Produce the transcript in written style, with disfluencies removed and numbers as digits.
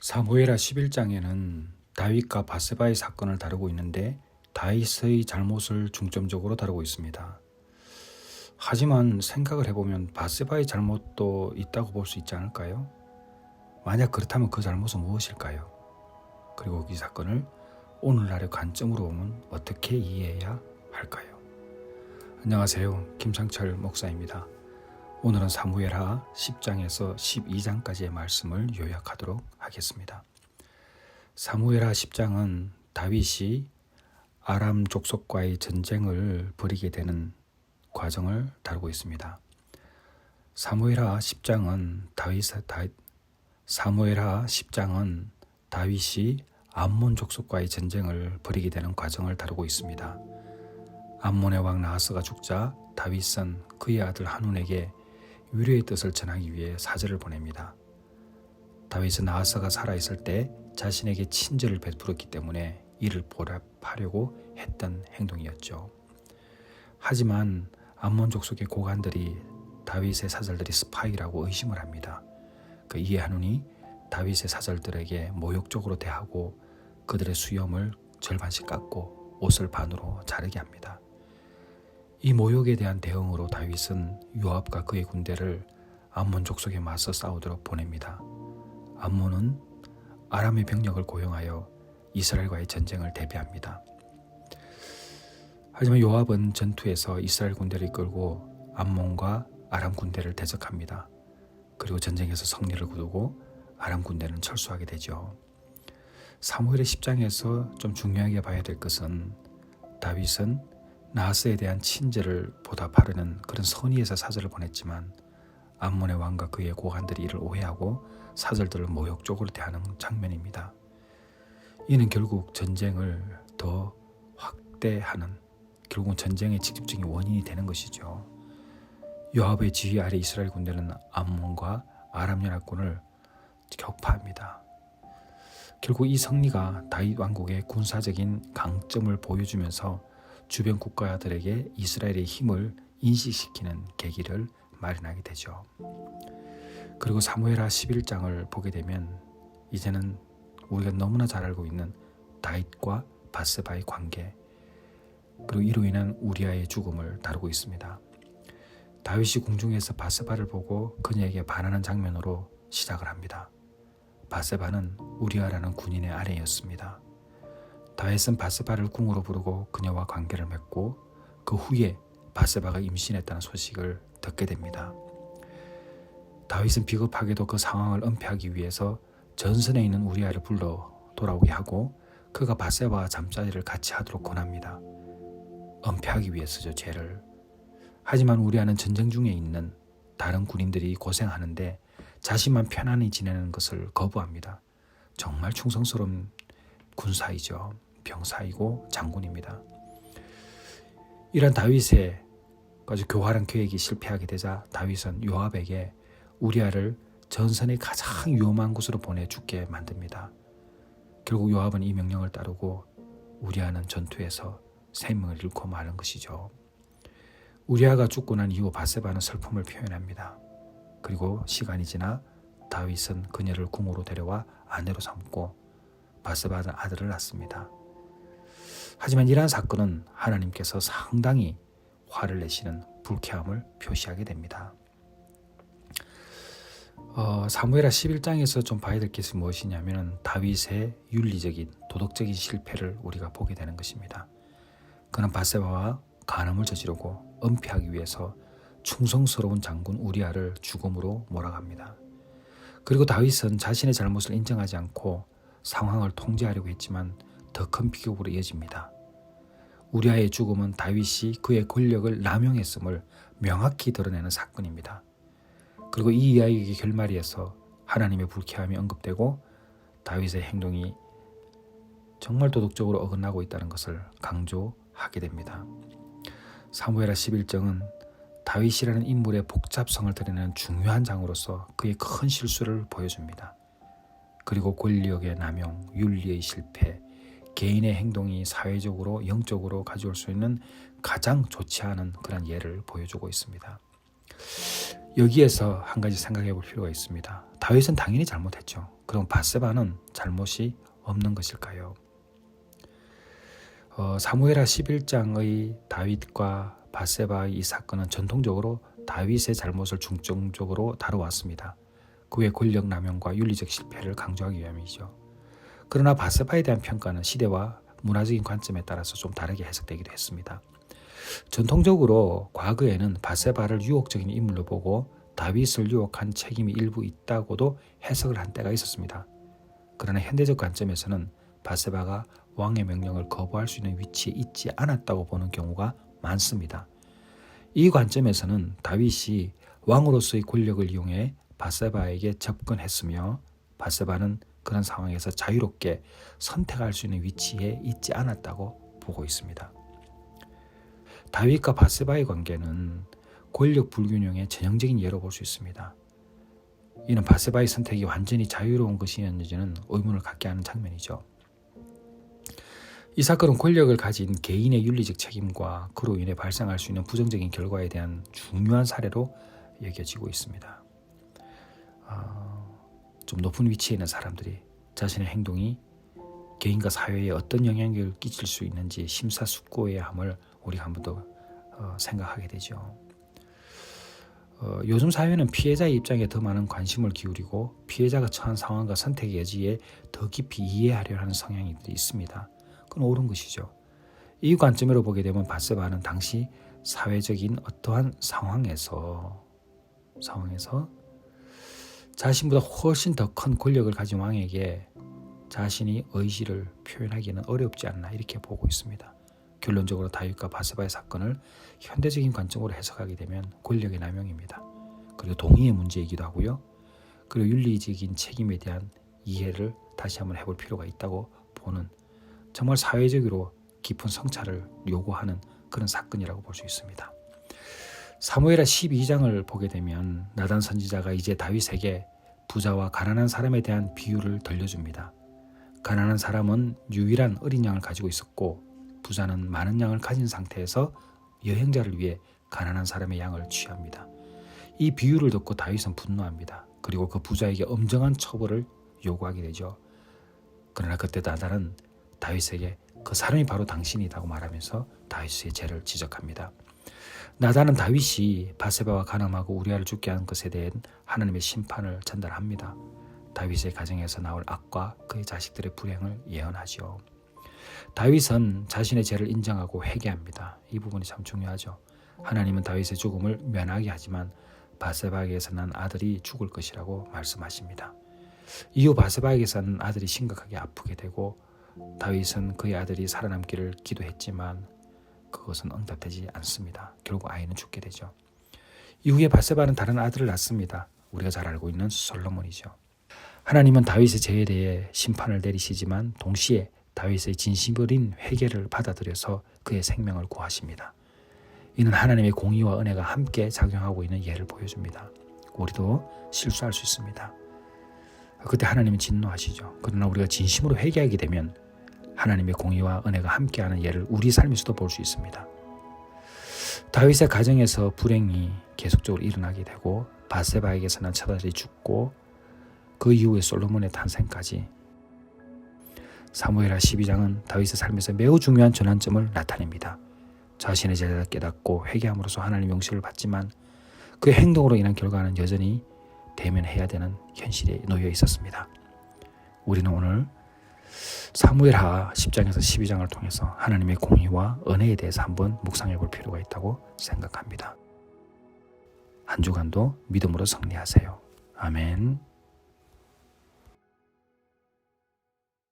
사무엘하 11장에는 다윗과 밧세바의 사건을 다루고 있는데 다윗의 잘못을 중점적으로 다루고 있습니다. 하지만 생각을 해보면 밧세바의 잘못도 있다고 볼 수 있지 않을까요? 만약 그렇다면 그 잘못은 무엇일까요? 그리고 이 사건을 오늘날의 관점으로 보면 어떻게 이해해야 할까요? 안녕하세요. 김상철 목사입니다. 오늘은 사무엘하 10장에서 12장까지의 말씀을 요약하도록 하겠습니다. 사무엘하 10장은 다윗이 아람 족속과의 전쟁을 벌이게 되는 과정을 다루고 있습니다. 사무엘하 10장은 다윗이 암몬 족속과의 전쟁을 벌이게 되는 과정을 다루고 있습니다. 암몬의 왕 나하스가 죽자 다윗은 그의 아들 한운에게 위로의 뜻을 전하기 위해 사절을 보냅니다. 다윗은 나하스가 살아있을 때 자신에게 친절을 베풀었기 때문에 이를 보답하려고 했던 행동이었죠. 하지만 암몬 족속의 고관들이 다윗의 사절들이 스파이라고 의심을 합니다. 이에 한운이 다윗의 사절들에게 모욕적으로 대하고 그들의 수염을 절반씩 깎고 옷을 반으로 자르게 합니다. 이 모욕에 대한 대응으로 다윗은 요압과 그의 군대를 암몬 족속에 맞서 싸우도록 보냅니다. 암몬은 아람의 병력을 고용하여 이스라엘과의 전쟁을 대비합니다. 하지만 요압은 전투에서 이스라엘 군대를 이끌고 암몬과 아람 군대를 대적합니다. 그리고 전쟁에서 승리를 거두고 아람 군대는 철수하게 되죠. 사무엘의 10장에서 좀 중요하게 봐야 될 것은 다윗은 나하스에 대한 친절을 보답하려는 그런 선의에서 사절을 보냈지만 암몬의 왕과 그의 고관들이 이를 오해하고 사절들을 모욕적으로 대하는 장면입니다. 이는 결국 전쟁을 더 확대하는, 결국은 전쟁의 직접적인 원인이 되는 것이죠. 요압의 지휘 아래 이스라엘 군대는 암몬과 아람 연합군을 격파합니다. 결국 이 승리가 다윗 왕국의 군사적인 강점을 보여주면서 주변 국가들에게 이스라엘의 힘을 인식시키는 계기를 마련하게 되죠. 그리고 사무엘하 11장을 보게 되면 이제는 우리가 너무나 잘 알고 있는 다윗과 밧세바의 관계, 그리고 이로 인한 우리아의 죽음을 다루고 있습니다. 다윗이 궁중에서 밧세바를 보고 그녀에게 반하는 장면으로 시작을 합니다. 밧세바는 우리아라는 군인의 아내였습니다. 다윗은 밧세바를 궁으로 부르고 그녀와 관계를 맺고 그 후에 밧세바가 임신했다는 소식을 듣게 됩니다. 다윗은 비겁하게도 그 상황을 은폐하기 위해서 전선에 있는 우리아를 불러 돌아오게 하고 그가 밧세바와 잠자리를 같이 하도록 권합니다. 은폐하기 위해서죠, 죄를. 하지만 우리아는 전쟁 중에 있는 다른 군인들이 고생하는데 자신만 편안히 지내는 것을 거부합니다. 정말 충성스러운 군사이죠. 병사이고 장군입니다. 이런 다윗의 아주 교활한 계획이 실패하게 되자 다윗은 요압에게 우리아를 전선의 가장 위험한 곳으로 보내 죽게 만듭니다. 결국 요압은 이 명령을 따르고 우리아는 전투에서 생명을 잃고 마는 것이죠. 우리아가 죽고 난 이후 밧세바는 슬픔을 표현합니다. 그리고 시간이 지나 다윗은 그녀를 궁으로 데려와 아내로 삼고 밧세바는 아들을 낳습니다. 하지만 이러한 사건은 하나님께서 상당히 화를 내시는 불쾌함을 표시하게 됩니다. 사무엘하 11장에서 좀 봐야 될 것이 무엇이냐면 다윗의 윤리적인 도덕적인 실패를 우리가 보게 되는 것입니다. 그는 밧세바와 간음을 저지르고 은폐하기 위해서 충성스러운 장군 우리아를 죽음으로 몰아갑니다. 그리고 다윗은 자신의 잘못을 인정하지 않고 상황을 통제하려고 했지만 더 큰 비극으로 이어집니다. 우리아의 죽음은 다윗이 그의 권력을 남용했음을 명확히 드러내는 사건입니다. 그리고 이 이야기의 결말에서 하나님의 불쾌함이 언급되고 다윗의 행동이 정말 도덕적으로 어긋나고 있다는 것을 강조하게 됩니다. 사무엘하 11장은 다윗이라는 인물의 복잡성을 드러내는 중요한 장으로서 그의 큰 실수를 보여줍니다. 그리고 권력의 남용, 윤리의 실패, 개인의 행동이 사회적으로, 영적으로 가져올 수 있는 가장 좋지 않은 그런 예를 보여주고 있습니다. 여기에서 한 가지 생각해 볼 필요가 있습니다. 다윗은 당연히 잘못했죠. 그럼 밧세바는 잘못이 없는 것일까요? 사무엘하 11장의 다윗과 밧세바의 이 사건은 전통적으로 다윗의 잘못을 중점적으로 다뤄왔습니다. 그의 권력 남용과 윤리적 실패를 강조하기 위함이죠. 그러나 밧세바에 대한 평가는 시대와 문화적인 관점에 따라서 좀 다르게 해석되기도 했습니다. 전통적으로 과거에는 밧세바를 유혹적인 인물로 보고 다윗을 유혹한 책임이 일부 있다고도 해석을 한 때가 있었습니다. 그러나 현대적 관점에서는 밧세바가 왕의 명령을 거부할 수 있는 위치에 있지 않았다고 보는 경우가 많습니다. 이 관점에서는 다윗이 왕으로서의 권력을 이용해 밧세바에게 접근했으며 밧세바는 그런 상황에서 자유롭게 선택할 수 있는 위치에 있지 않았다고 보고 있습니다. 다윗과 밧세바의 관계는 권력 불균형의 전형적인 예로 볼 수 있습니다. 이는 밧세바의 선택이 완전히 자유로운 것이었는지는 의문을 갖게 하는 장면이죠. 이 사건은 권력을 가진 개인의 윤리적 책임과 그로 인해 발생할 수 있는 부정적인 결과에 대한 중요한 사례로 여겨지고 있습니다. 좀 높은 위치에 있는 사람들이 자신의 행동이 개인과 사회에 어떤 영향력을 끼칠 수 있는지 심사숙고해야 함을 우리가 한 번 더 생각하게 되죠. 요즘 사회는 피해자의 입장에 더 많은 관심을 기울이고 피해자가 처한 상황과 선택의 여지에 더 깊이 이해하려 하는 성향이 있습니다. 그건 옳은 것이죠. 이 관점으로 보게 되면 밧세바는 당시 사회적인 어떠한 상황에서 자신보다 훨씬 더 큰 권력을 가진 왕에게 자신이 의지를 표현하기는 어렵지 않나 이렇게 보고 있습니다. 결론적으로 다윗과 밧세바의 사건을 현대적인 관점으로 해석하게 되면 권력의 남용입니다. 그리고 동의의 문제이기도 하고요. 그리고 윤리적인 책임에 대한 이해를 다시 한번 해볼 필요가 있다고 보는 정말 사회적으로 깊은 성찰을 요구하는 그런 사건이라고 볼 수 있습니다. 사무엘하 12장을 보게 되면 나단 선지자가 이제 다윗에게 부자와 가난한 사람에 대한 비유를 들려줍니다. 가난한 사람은 유일한 어린 양을 가지고 있었고 부자는 많은 양을 가진 상태에서 여행자를 위해 가난한 사람의 양을 취합니다. 이 비유를 듣고 다윗은 분노합니다. 그리고 그 부자에게 엄정한 처벌을 요구하게 되죠. 그러나 그때 나단은 다윗에게 그 사람이 바로 당신이라고 말하면서 다윗의 죄를 지적합니다. 나단은 다윗이 밧세바와 간음하고 우리아를 죽게 한 것에 대한 하나님의 심판을 전달합니다. 다윗의 가정에서 나올 악과 그의 자식들의 불행을 예언하죠. 다윗은 자신의 죄를 인정하고 회개합니다. 이 부분이 참 중요하죠. 하나님은 다윗의 죽음을 면하게 하지만 밧세바에게서 난 아들이 죽을 것이라고 말씀하십니다. 이후 밧세바에게서 난 아들이 심각하게 아프게 되고 다윗은 그의 아들이 살아남기를 기도했지만 그것은 응답되지 않습니다. 결국 아이는 죽게 되죠. 이후에 밧세바는 다른 아들을 낳습니다. 우리가 잘 알고 있는 솔로몬이죠. 하나님은 다윗의 죄에 대해 심판을 내리시지만 동시에 다윗의 진심 어린 회개를 받아들여서 그의 생명을 구하십니다. 이는 하나님의 공의와 은혜가 함께 작용하고 있는 예를 보여줍니다. 우리도 실수할 수 있습니다. 그때 하나님은 진노하시죠. 그러나 우리가 진심으로 회개하게 되면 하나님의 공의와 은혜가 함께하는 예를 우리 삶에서도 볼 수 있습니다. 다윗의 가정에서 불행이 계속적으로 일어나게 되고 밧세바에게서 난 처자들이 죽고 그 이후에 솔로몬의 탄생까지 사무엘하 12장은 다윗의 삶에서 매우 중요한 전환점을 나타냅니다. 자신의 죄를 깨닫고 회개함으로써 하나님의 용서를 받지만 그의 행동으로 인한 결과는 여전히 대면해야 되는 현실에 놓여 있었습니다. 우리는 오늘 사무엘하 10장에서 12장을 통해서 하나님의 공의와 은혜에 대해서 한번 묵상해 볼 필요가 있다고 생각합니다. 한 주간도 믿음으로 승리하세요. 아멘.